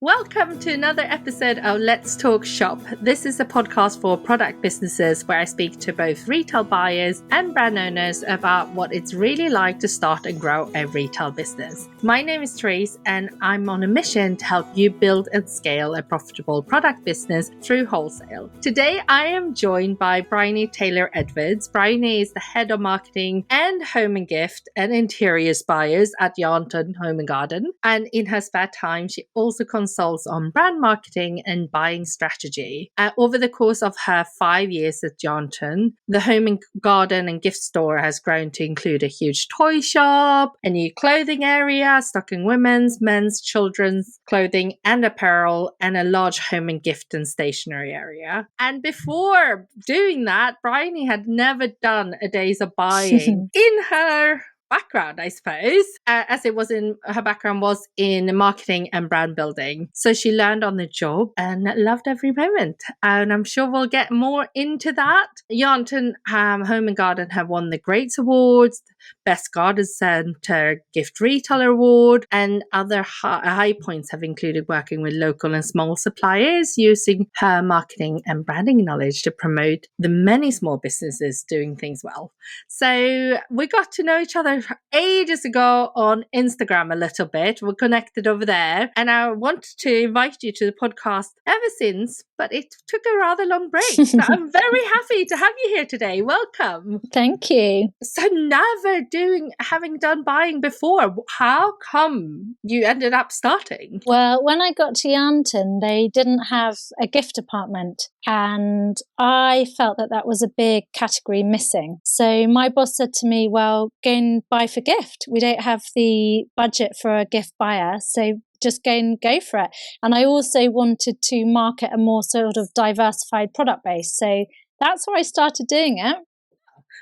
Welcome to another episode of Let's Talk Shop. This is a podcast for product businesses where I speak to both retail buyers and brand owners about what it's really like to start and grow a retail business. My name is Therese and I'm on a mission to help you build and scale a profitable product business through wholesale. Today I am joined by Bryony Taylor Edwards. Bryony is the head of marketing and home and gift and interiors buyers at Yarnton Home and Garden. And in her spare time, she also consults on brand marketing and buying strategy. Over the course of her 5 years at Yarnton, the home and garden and gift store has grown to include a huge toy shop, a new clothing area, stocking women's, men's, children's clothing and apparel, and a large home and gift and stationery area. And before doing that, Bryony had never done a days of buying in her background, I suppose, as it was in her background was in marketing and brand building. So she learned on the job and loved every moment. And I'm sure we'll get more into that. Yarnton Home and Garden have won the Greats Awards, Best Garden Centre Gift Retailer Award, and other high points have included working with local and small suppliers using her marketing and branding knowledge to promote the many small businesses doing things well. So we got to know each other ages ago on Instagram a little bit. We're connected over there, and I wanted to invite you to the podcast ever since, but it took a rather long break. So I'm very happy to have you here today. Welcome. Thank you. So having done buying before, how come you ended up starting? Well, when I got to Yarnton, they didn't have a gift department, and I felt that was a big category missing. So my boss said to me, well, go and buy for gift. We don't have the budget for a gift buyer, so just go for it. And I also wanted to market a more sort of diversified product base. So that's why I started doing it.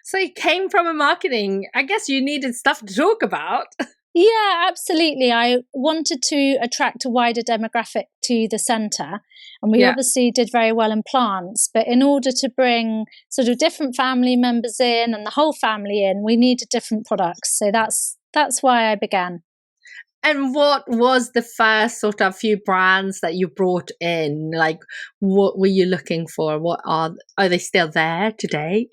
So it came from a marketing. I guess you needed stuff to talk about. Yeah, absolutely. I wanted to attract a wider demographic to the centre, and we obviously did very well in plants, but in order to bring sort of different family members in and the whole family in, we needed different products. So that's why I began. And what was the first sort of few brands that you brought in? Like, what were you looking for? What are they still there today?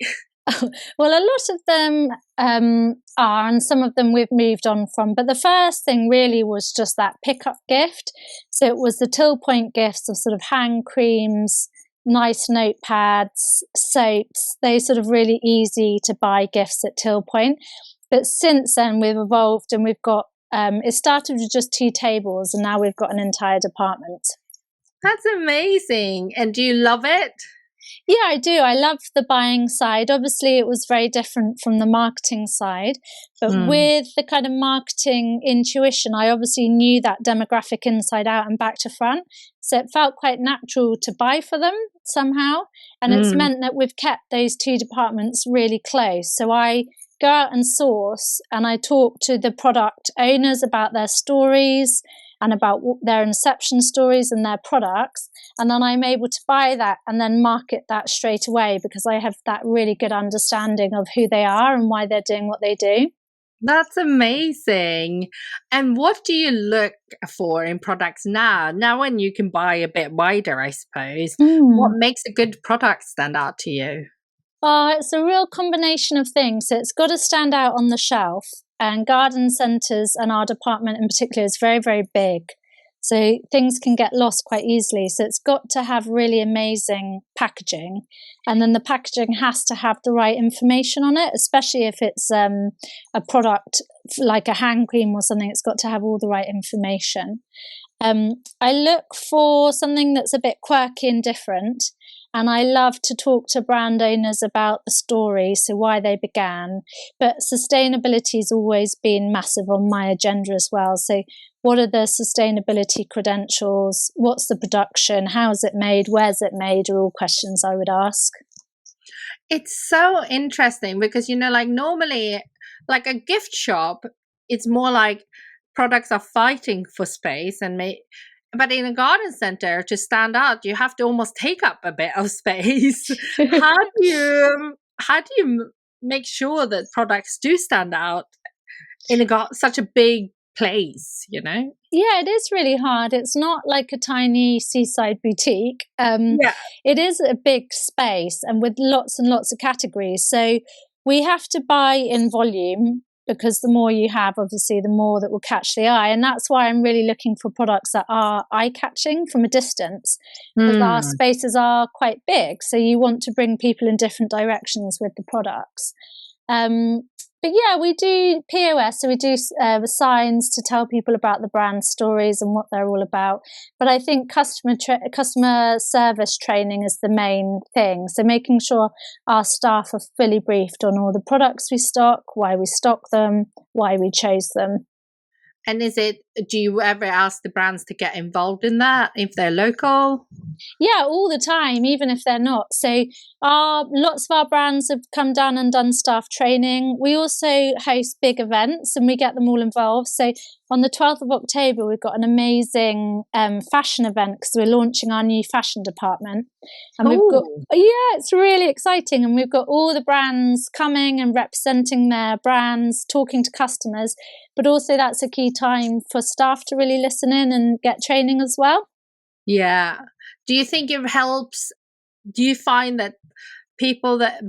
Well, a lot of them are, and some of them we've moved on from. But the first thing really was just that pickup gift. So it was the till point gifts of sort of hand creams, nice notepads, soaps. They sort of really easy to buy gifts at till point. But since then, we've evolved and we've got, it started with just 2 tables and now we've got an entire department. That's amazing. And do you love it? Yeah, I do. I love the buying side. Obviously, it was very different from the marketing side. But with the kind of marketing intuition, I obviously knew that demographic inside out and back to front. So it felt quite natural to buy for them somehow. And it's meant that we've kept those 2 departments really close. So I go out and source and I talk to the product owners about their stories and about their inception stories and their products. And then I'm able to buy that and then market that straight away because I have that really good understanding of who they are and why they're doing what they do. That's amazing. And what do you look for in products now? Now when you can buy a bit wider, I suppose, what makes a good product stand out to you? It's a real combination of things. So it's got to stand out on the shelf. And garden centres and our department in particular is very, very big. So things can get lost quite easily. So it's got to have really amazing packaging. And then the packaging has to have the right information on it, especially if it's a product like a hand cream or something. It's got to have all the right information. I look for something that's a bit quirky and different. And I love to talk to brand owners about the story, so why they began. But sustainability has always been massive on my agenda as well. So what are the sustainability credentials? What's the production? How is it made? Where's it made? Are all questions I would ask. It's so interesting because, like normally, like a gift shop, it's more like products are fighting for space but in a garden center, to stand out, you have to almost take up a bit of space. How do you make sure that products do stand out in such a big place, you know? Yeah, it is really hard. It's not like a tiny seaside boutique. Yeah. It is a big space and with lots and lots of categories. So we have to buy in volume because the more you have, obviously, the more that will catch the eye. And that's why I'm really looking for products that are eye-catching from a distance, because our spaces are quite big. So you want to bring people in different directions with the products. But yeah, we do POS, so we do signs to tell people about the brand stories and what they're all about. But I think customer service training is the main thing. So making sure our staff are fully briefed on all the products we stock, why we stock them, why we chose them. And do you ever ask the brands to get involved in that if they're local? Yeah, all the time, even if they're not. So lots of our brands have come down and done staff training. We also host big events and we get them all involved. So on the 12th of October, we've got an amazing fashion event because we're launching our new fashion department. And it's really exciting. And we've got all the brands coming and representing their brands, talking to customers. But also that's a key time for staff to really listen in and get training as well. Yeah. Do you think it helps? Do you find that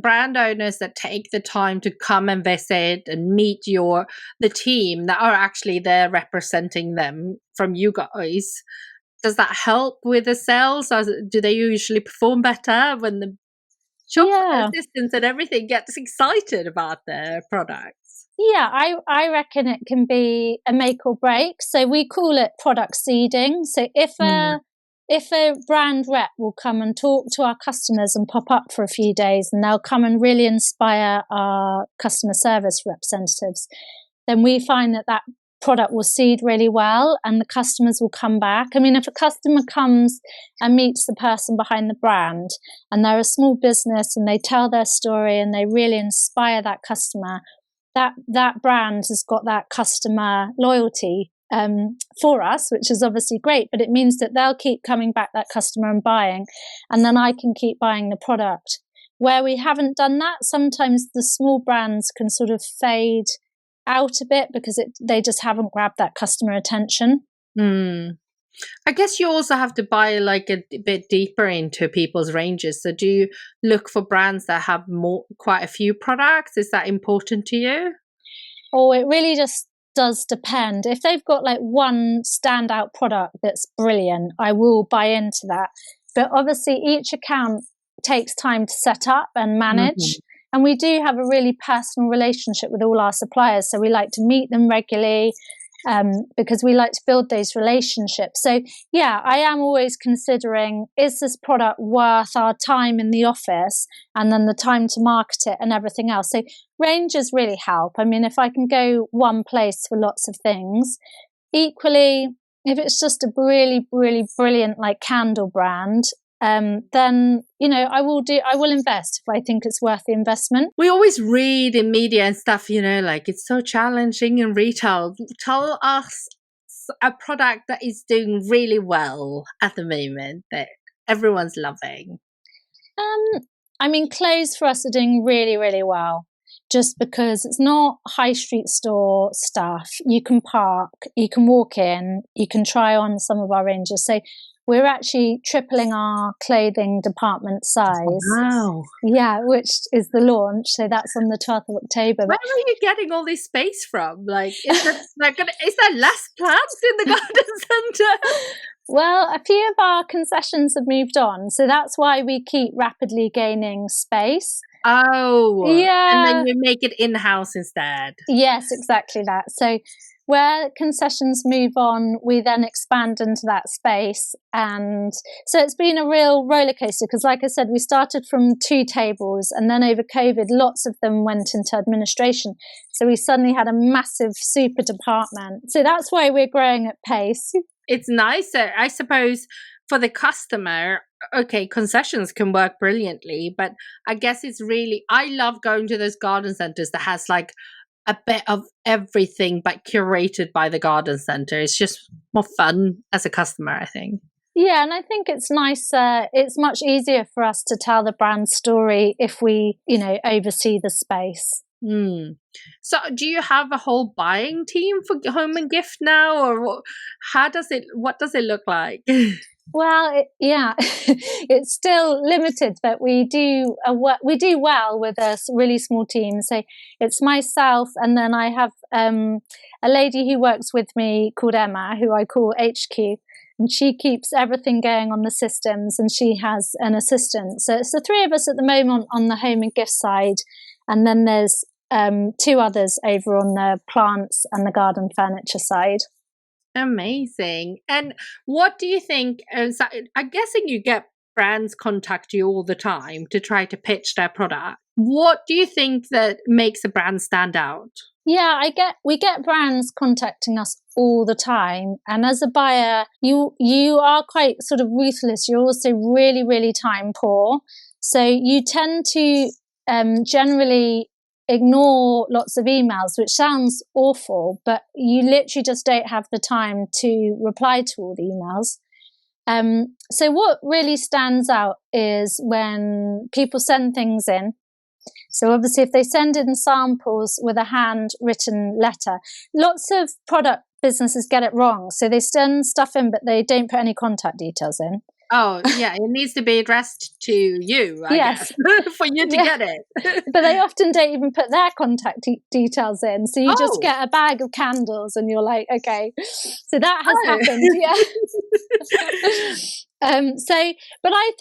brand owners that take the time to come and visit and meet the team that are actually there representing them from you guys, does that help with the sales? Or do they usually perform better when the shop assistants and everything gets excited about their products? Yeah, I reckon it can be a make or break. So we call it product seeding. So if a brand rep will come and talk to our customers and pop up for a few days and they'll come and really inspire our customer service representatives, then we find that product will seed really well and the customers will come back. I mean, if a customer comes and meets the person behind the brand and they're a small business and they tell their story and they really inspire that customer, that brand has got that customer loyalty for us, which is obviously great, but it means that they'll keep coming back, that customer, and buying, and then I can keep buying the product. Where we haven't done that, sometimes the small brands can sort of fade out a bit because they just haven't grabbed that customer attention. I guess you also have to buy like a bit deeper into people's ranges. So do you look for brands that have quite a few products? Is that important to you? Oh, it really just does depend. If they've got like one standout product that's brilliant, I will buy into that. But obviously each account takes time to set up and manage. And we do have a really personal relationship with all our suppliers. So we like to meet them regularly because we like to build those relationships. So yeah, I am always considering, is this product worth our time in the office and then the time to market it and everything else? So ranges really help. I mean, if I can go one place for lots of things, equally, if it's just a really, really brilliant like candle brand, then I will invest if I think it's worth the investment. We always read in media and stuff, like it's so challenging in retail. Tell us a product that is doing really well at the moment that everyone's loving. I mean, clothes for us are doing really, really well, just because it's not high street store stuff. You can park, you can walk in, you can try on some of our ranges. So we're actually tripling our clothing department size. Wow. Yeah, which is the launch. So that's on the 12th of October. Where are you getting all this space from? Like, is there less plants in the garden centre? Well, a few of our concessions have moved on. So that's why we keep rapidly gaining space. Oh. Yeah. And then you make it in-house instead. Yes, exactly that. So where concessions move on, we then expand into that space. And so it's been a real roller coaster because, like I said, we started from 2 tables and then over COVID, lots of them went into administration. So we suddenly had a massive super department. So that's why we're growing at pace. It's nicer, I suppose, for the customer. Okay, concessions can work brilliantly, but I guess I love going to those garden centers that has like a bit of everything but curated by the garden center. It's just more fun as a customer, I think. Yeah, and I think it's nice. It's much easier for us to tell the brand story if we, oversee the space. Mm. So do you have a whole buying team for home and gift now, or what does it look like? Well, it's still limited, but we do well with a really small team. So it's myself, and then I have a lady who works with me called Emma, who I call HQ, and she keeps everything going on the systems, and she has an assistant. So it's the three of us at the moment on the home and gift side, and then there's two others over on the plants and the garden furniture side. Amazing. And what do you think? So I'm guessing you get brands contact you all the time to try to pitch their product. What do you think that makes a brand stand out? Yeah, we get brands contacting us all the time, and as a buyer, you are quite sort of ruthless. You're also really, really time poor, so you tend to generally ignore lots of emails, which sounds awful, but you literally just don't have the time to reply to all the emails. So what really stands out is when people send things in. So obviously if they send in samples with a handwritten letter, lots of product businesses get it wrong. So they send stuff in, but they don't put any contact details in. Oh, yeah, it needs to be addressed to you, I guess, for you to get it. But they often don't even put their contact details in. So you just get a bag of candles and you're like, okay. So that has happened, but I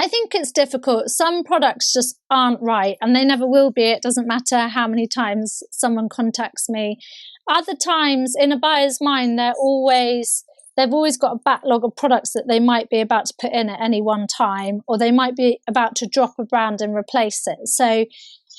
think it's difficult. Some products just aren't right, and they never will be. It doesn't matter how many times someone contacts me. Other times, in a buyer's mind, they've always got a backlog of products that they might be about to put in at any one time, or they might be about to drop a brand and replace it. So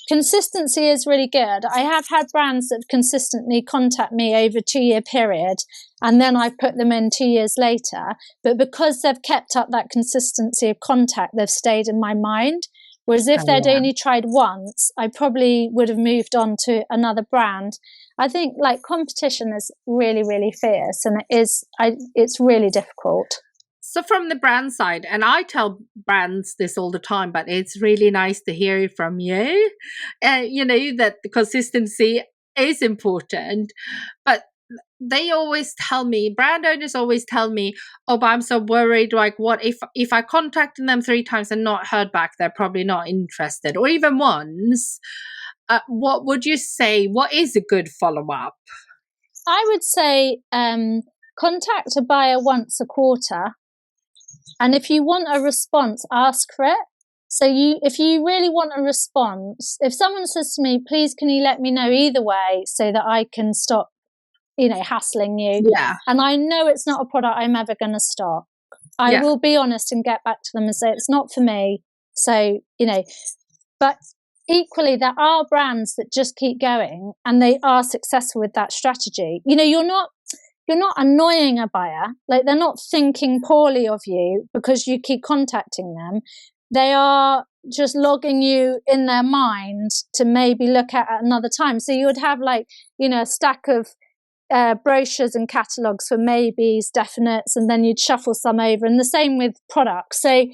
consistency is really good. I have had brands that consistently contact me over a 2-year period, and then I put them in 2 years later. But because they've kept up that consistency of contact, they've stayed in my mind. Whereas if they'd only tried once, I probably would have moved on to another brand. I think like competition is really, really fierce, and it's really difficult. So from the brand side, and I tell brands this all the time, but it's really nice to hear it from you. That the consistency is important, but they always tell me, brand owners always tell me, oh, but I'm so worried. Like, what if I contacted them 3 times and not heard back? They're probably not interested, or even once. What would you say? What is a good follow-up? I would say contact a buyer once a quarter. And if you want a response, ask for it. So if you really want a response, if someone says to me, please, can you let me know either way so that I can stop, hassling you. Yeah. And I know it's not a product I'm ever going to stock. I will be honest and get back to them and say, it's not for me. So, but equally, there are brands that just keep going and they are successful with that strategy. You're not annoying a buyer. Like, they're not thinking poorly of you because you keep contacting them. They are just logging you in their mind to maybe look at another time. So you would have a stack of brochures and catalogues for maybes, definites, and then you'd shuffle some over. And the same with products. So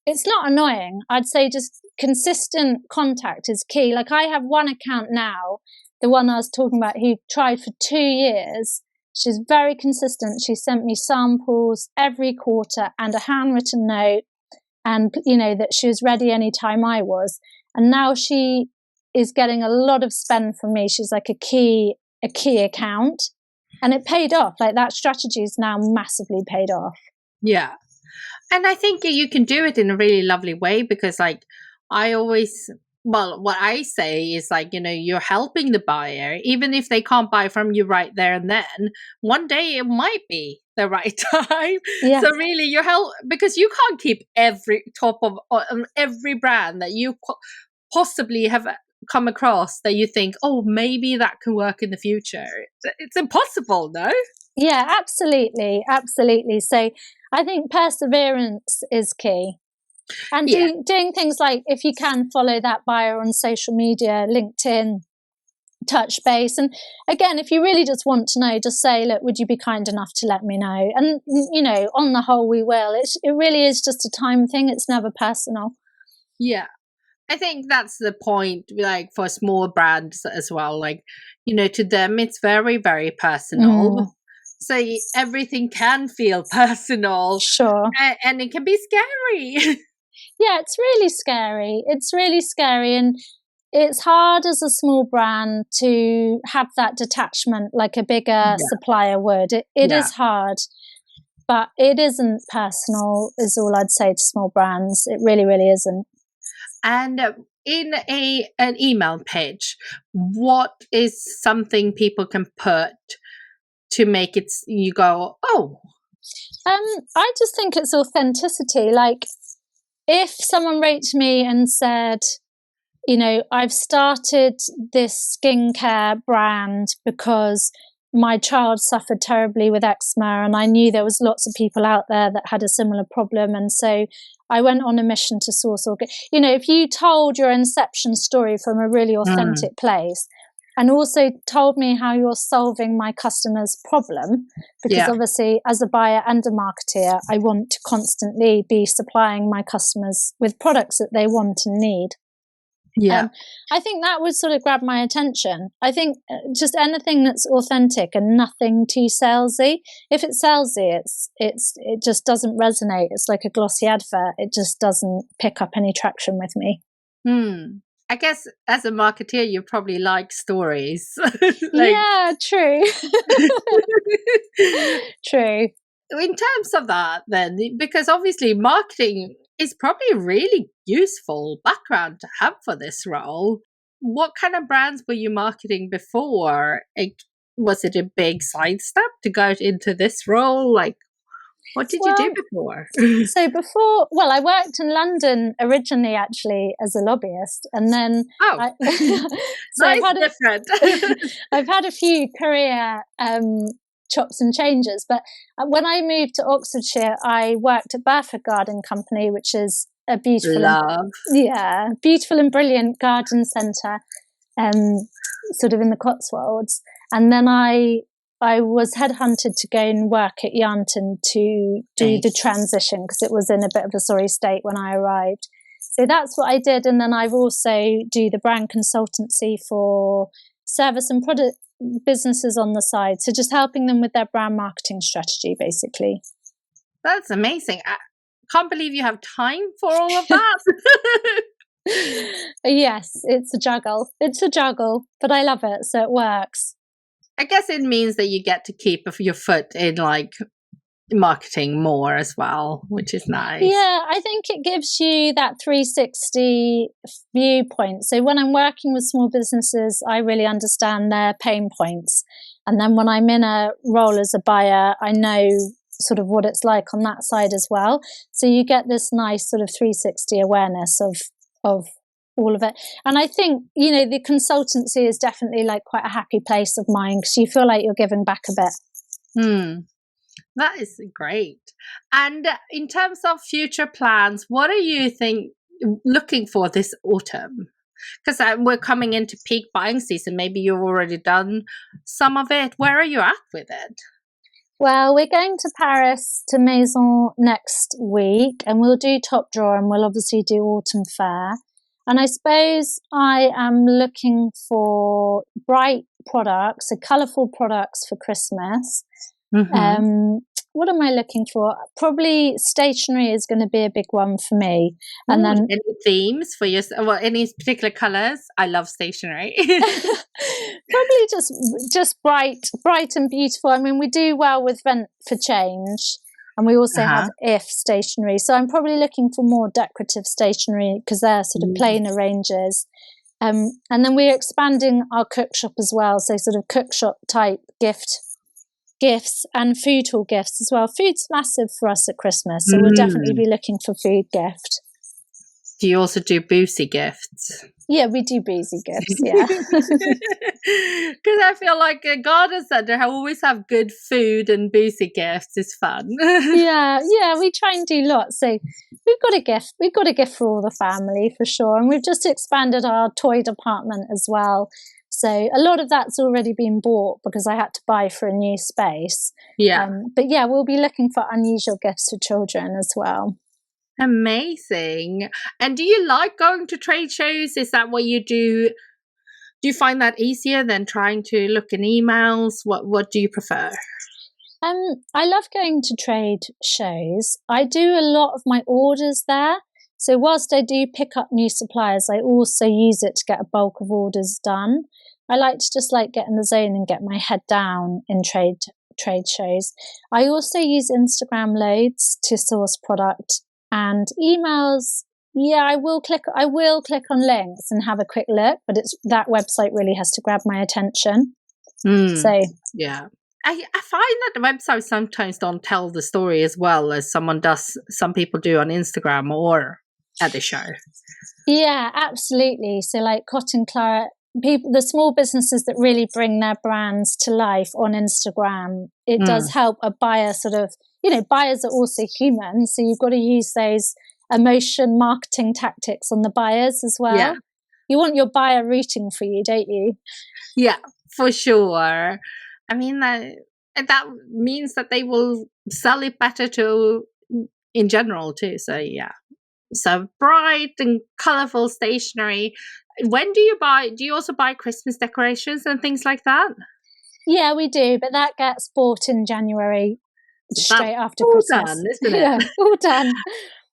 it's not annoying. I'd say just consistent contact is key. Like, I have one account now, the one I was talking about, who tried for 2 years. She's very consistent. She sent me samples every quarter and a handwritten note, and that she was ready anytime I was. And now she is getting a lot of spend from me. She's like a key account, and it paid off. Like, that strategy is now massively paid off. Yeah. And I think you can do it in a really lovely way, because what I say is you're helping the buyer, even if they can't buy from you right there and then. One day it might be the right time. Yeah. So really you help, because you can't keep every top of every brand that you possibly have come across that you think, oh, maybe that can work in the future. It's impossible, no? Yeah, absolutely. So I think perseverance is key. And doing things like, if you can, follow that buyer on social media, LinkedIn, touch base. And again, if you really just want to know, just say, look, would you be kind enough to let me know? And, on the whole, we will. It really is just a time thing. It's never personal. Yeah. I think that's the point, like for small brands as well. Like, to them, it's very, very personal. So everything can feel personal. Sure. And it can be scary. Yeah, it's really scary. It's really scary. And it's hard as a small brand to have that detachment like a bigger supplier would. It is hard, but it isn't personal, is all I'd say to small brands. It really, really isn't. And in an email pitch, what is something people can put to make it, you go, oh? I just think it's authenticity. Like, if someone wrote to me and said, I've started this skincare brand because my child suffered terribly with eczema, and I knew there was lots of people out there that had a similar problem, and so I went on a mission to source if you told your inception story from a really authentic place, and also told me how you're solving my customer's problem, because obviously as a buyer and a marketeer, I want to constantly be supplying my customers with products that they want and need. I think that would sort of grab my attention. I think just anything that's authentic and nothing too salesy. If it's salesy, it just doesn't resonate. It's like a glossy advert. It just doesn't pick up any traction with me. I guess as a marketeer, you probably like stories. Yeah, true. True. In terms of that, then, because obviously marketing is probably a really useful background to have for this role. What kind of brands were you marketing before? Was it a big sidestep to go into this role? Like, what did you do before? So before, I worked in London originally, actually, as a lobbyist, and then different. I've had a few career chops and changes, but when I moved to Oxfordshire, I worked at Burford Garden Company, which is a beautiful, beautiful and brilliant garden centre, sort of in the Cotswolds. And then I was headhunted to go and work at Yarnton to do the transition, because it was in a bit of a sorry state when I arrived. So that's what I did. And then I've also do the brand consultancy for service and product businesses on the side. So just helping them with their brand marketing strategy, basically. That's amazing. I can't believe you have time for all of that. Yes, it's a juggle. But I love it. So it works. I guess it means that you get to keep your foot in like marketing more as well, which is nice. Yeah, I think it gives you that 360 viewpoint. So when I'm working with small businesses, I really understand their pain points. And then when I'm in a role as a buyer, I know sort of what it's like on that side as well. So you get this nice sort of 360 awareness of all of it. And I think, the consultancy is definitely like quite a happy place of mine, because you feel like you're giving back a bit. That is great. And in terms of future plans, what are you looking for this autumn? Because we're coming into peak buying season. Maybe you've already done some of it. Where are you at with it? Well, we're going to Paris to Maison next week, and we'll do Top Drawer, and we'll obviously do Autumn Fair. And I suppose I am looking for bright products, so colourful products for Christmas. What am I looking for? Probably stationery is going to be a big one for me. And then any themes for your, any particular colours? I love stationery. Probably just bright and beautiful. I mean, we do well with Vent for Change, and we also have If stationery. So I'm probably looking for more decorative stationery, because they're sort of plainer ranges. And then we're expanding our cookshop as well. So sort of cookshop type gifts and food hall gifts as well. Food's massive for us at Christmas, so we'll definitely be looking for food gift. Do you also do boozy gifts? Yeah, we do boozy gifts, yeah. Because I feel like a garden centre always have good food, and boozy gifts is fun. yeah, we try and do lots. So we've got a gift for all the family for sure. And we've just expanded our toy department as well. So a lot of that's already been bought because I had to buy for a new space. Yeah. But yeah, we'll be looking for unusual gifts for children as well. Amazing. And do you like going to trade shows? Is that what you do? Do you find that easier than trying to look in emails? What do you prefer? I love going to trade shows. I do a lot of my orders there. So whilst I do pick up new suppliers, I also use it to get a bulk of orders done. I like to just get in the zone and get my head down in trade shows. I also use Instagram loads to source product, and emails. Yeah, I will click on links and have a quick look, but that website really has to grab my attention. So yeah. I find that the websites sometimes don't tell the story as well as some people do on Instagram or at the show. Yeah, absolutely. So Cotton Claret, the small businesses that really bring their brands to life on Instagram, it does help a buyer buyers are also human. So you've got to use those emotion marketing tactics on the buyers as well. Yeah. You want your buyer rooting for you, don't you? Yeah, for sure. I mean, that means that they will sell it better in general too. So yeah. So bright and colourful stationery. When do you buy? Do you also buy Christmas decorations and things like that? Yeah, we do, but that gets bought in January, straight after Christmas. Done, isn't it? Yeah, all done.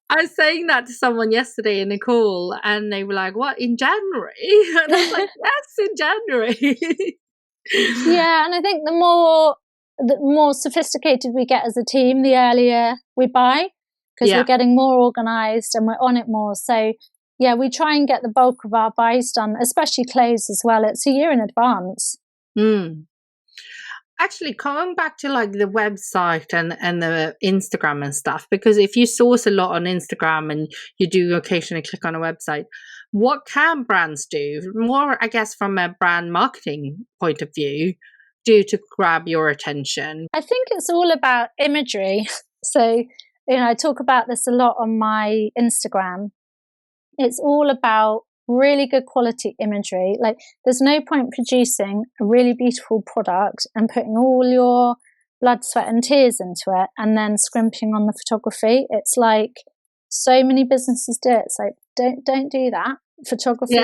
I was saying that to someone yesterday in a call, and they were like, "What, in January?" And I was like, "Yes, in January." Yeah, and I think the more sophisticated we get as a team, the earlier we buy, because we're getting more organised and we're on it more. So yeah, we try and get the bulk of our buys done, especially clothes as well. It's a year in advance. Actually, coming back to the website and the Instagram and stuff, because if you source a lot on Instagram and you do occasionally click on a website, what can brands do more, I guess, from a brand marketing point of view, do to grab your attention? I think it's all about imagery. So, I talk about this a lot on my Instagram. It's all about really good quality imagery. There's no point producing a really beautiful product and putting all your blood, sweat and tears into it and then scrimping on the photography. It's so many businesses do it. It's don't do that. Photography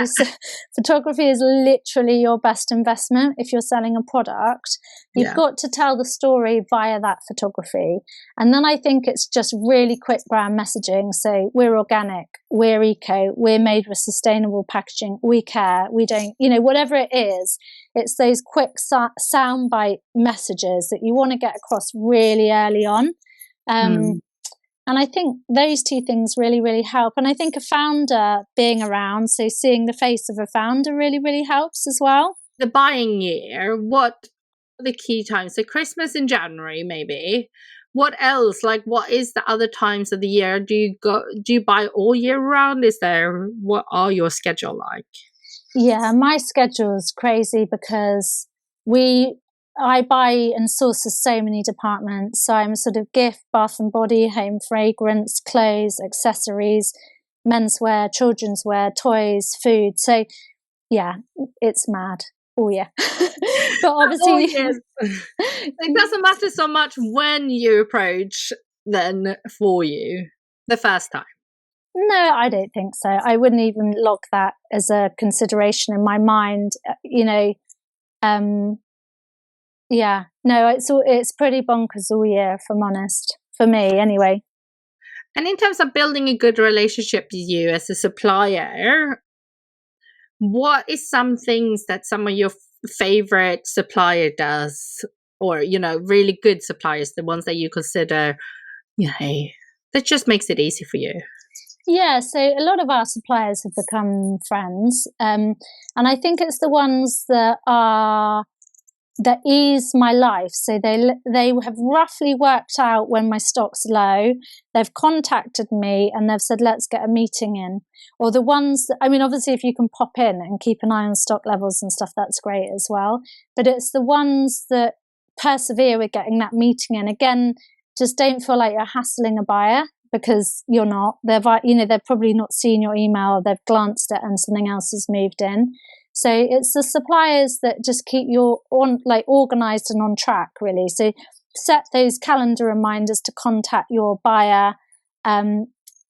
is literally your best investment. If you're selling a product, you've got to tell the story via that photography. And then I think it's just really quick brand messaging. So we're organic, we're eco, we're made with sustainable packaging, we care, we don't, whatever it is, it's those quick soundbite messages that you want to get across really early on. And I think those two things really, really help. And I think a founder being around, so seeing the face of a founder really, really helps as well. The buying year, what are the key times? So Christmas in January, maybe. What else? What is the other times of the year? Do you buy all year round? What are your schedule like? Yeah, my schedule is crazy because I buy and source so many departments. So I'm sort of gift, bath and body, home fragrance, clothes, accessories, menswear, children's wear, toys, food. So yeah, it's mad. Oh yeah. But obviously it doesn't matter so much when you approach then for you the first time. No, I don't think so. I wouldn't even log that as a consideration in my mind, Yeah, no, it's pretty bonkers all year, if I'm honest, for me anyway. And in terms of building a good relationship with you as a supplier, what is some things that some of your favorite supplier does, or really good suppliers, the ones that you consider, that just makes it easy for you? Yeah, so a lot of our suppliers have become friends, and I think it's the ones that ease my life. So they have roughly worked out when my stock's low. They've contacted me and they've said, let's get a meeting in. Or the ones that, obviously if you can pop in and keep an eye on stock levels and stuff, that's great as well. But it's the ones that persevere with getting that meeting in. Again, just don't feel like you're hassling a buyer, because you're not. They've probably not seen your email, they've glanced at it and something else has moved in. So it's the suppliers that just keep you organised and on track, really. So set those calendar reminders to contact your buyer.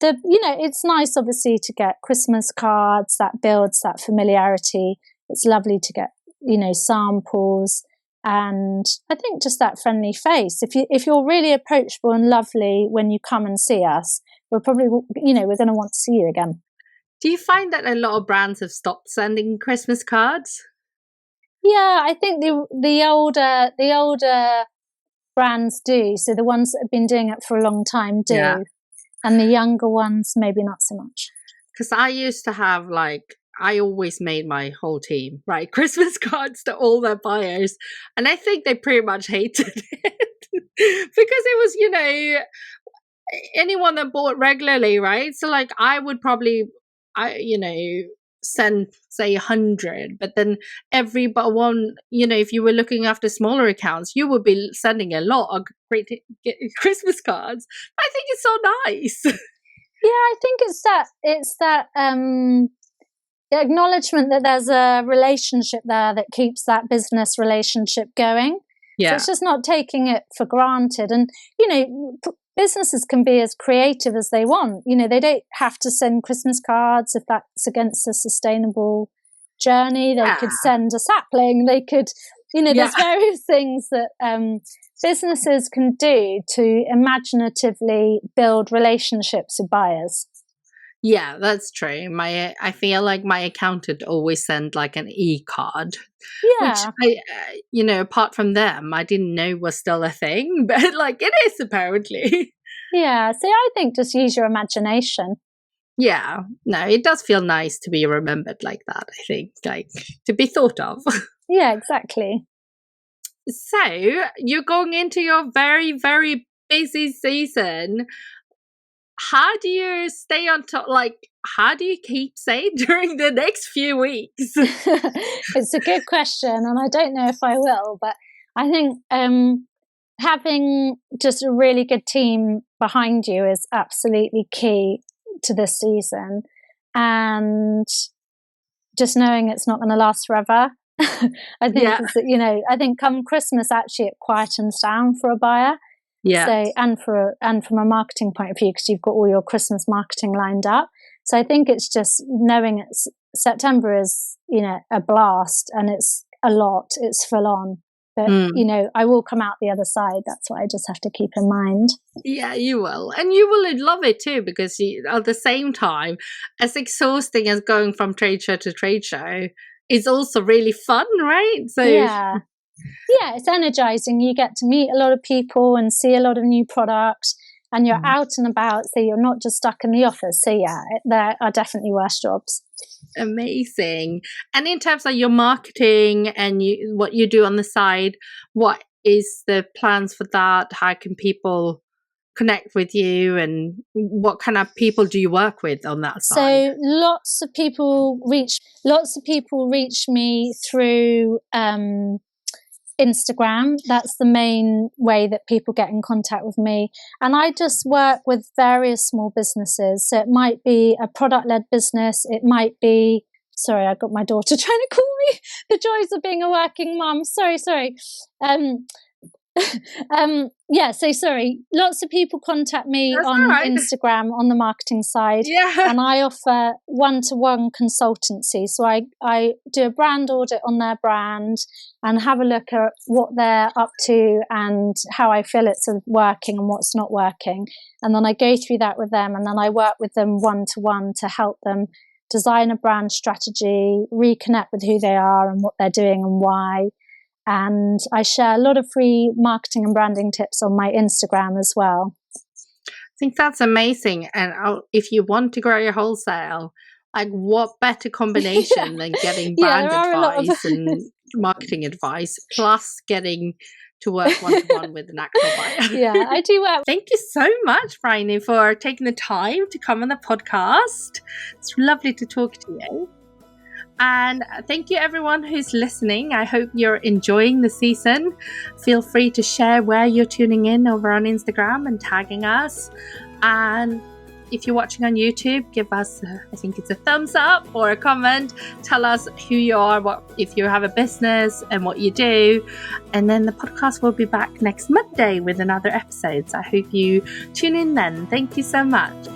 it's nice obviously to get Christmas cards. That builds that familiarity. It's lovely to get, samples. And I think just that friendly face. If you're really approachable and lovely when you come and see us, we're probably, we're going to want to see you again. Do you find that a lot of brands have stopped sending Christmas cards? Yeah, I think the older brands do. So the ones that have been doing it for a long time do. Yeah. And the younger ones, maybe not so much. Because I used to have I always made my whole team write Christmas cards to all their buyers. And I think they pretty much hated it because it was, anyone that bought regularly, right? So I would probably, send say 100, but then but one, if you were looking after smaller accounts, you would be sending a lot of great Christmas cards. I think it's so nice. Yeah, I think it's that acknowledgement that there's a relationship there that keeps that business relationship going. Yeah. So it's just not taking it for granted. And, businesses can be as creative as they want. They don't have to send Christmas cards if that's against a sustainable journey. They could send a sapling. They could, there's various things that businesses can do to imaginatively build relationships with buyers. Yeah, that's true. I feel like my accountant always sent an e-card, which apart from them, I didn't know was still a thing, but it is apparently. Yeah, so I think just use your imagination. Yeah, no, it does feel nice to be remembered like that. I think to be thought of. Yeah, exactly. So you're going into your very, very busy season. How do you stay on top? How do you keep sane during the next few weeks? It's a good question, and I don't know if I will, but I think having just a really good team behind you is absolutely key to this season, and just knowing it's not going to last forever. I think I think come Christmas actually it quietens down for a buyer. Yeah. So and from a marketing point of view, because you've got all your Christmas marketing lined up. So I think it's just knowing September is a blast and it's a lot. It's full on, but I will come out the other side. That's what I just have to keep in mind. Yeah, you will, and you will love it too, because at the same time, as exhausting as going from trade show to trade show, it's also really fun, right? So yeah. Yeah, it's energizing. You get to meet a lot of people and see a lot of new products, and you're out and about, so you're not just stuck in the office. So yeah, there are definitely worse jobs. Amazing. And in terms of your marketing and what you do on the side, what is the plans for that? How can people connect with you, and what kind of people do you work with on that side? So lots of people reach me through Instagram. That's the main way that people get in contact with me. And I just work with various small businesses. So it might be a product-led business. It might be, sorry, I got my daughter trying to call me. The joys of being a working mum. Sorry. So sorry. Lots of people contact me on Instagram on the marketing side, and I offer one-to-one consultancy. So I do a brand audit on their brand and have a look at what they're up to and how I feel it's working and what's not working, and then I go through that with them, and then I work with them one-to-one to help them design a brand strategy, reconnect with who they are and what they're doing and why. And I share a lot of free marketing and branding tips on my Instagram as well. I think that's amazing. And if you want to grow your wholesale, what better combination than getting brand advice and marketing advice, plus getting to work one-to-one with an actual buyer. Yeah, I do work. Thank you so much, Bryony, for taking the time to come on the podcast. It's lovely to talk to you. And thank you everyone who's listening. I hope you're enjoying the season. Feel free to share where you're tuning in over on Instagram and tagging us. And if you're watching on YouTube, give us, I think it's a thumbs up or a comment. Tell us who you are, if you have a business and what you do. And then the podcast will be back next Monday with another episode. So I hope you tune in then. Thank you so much.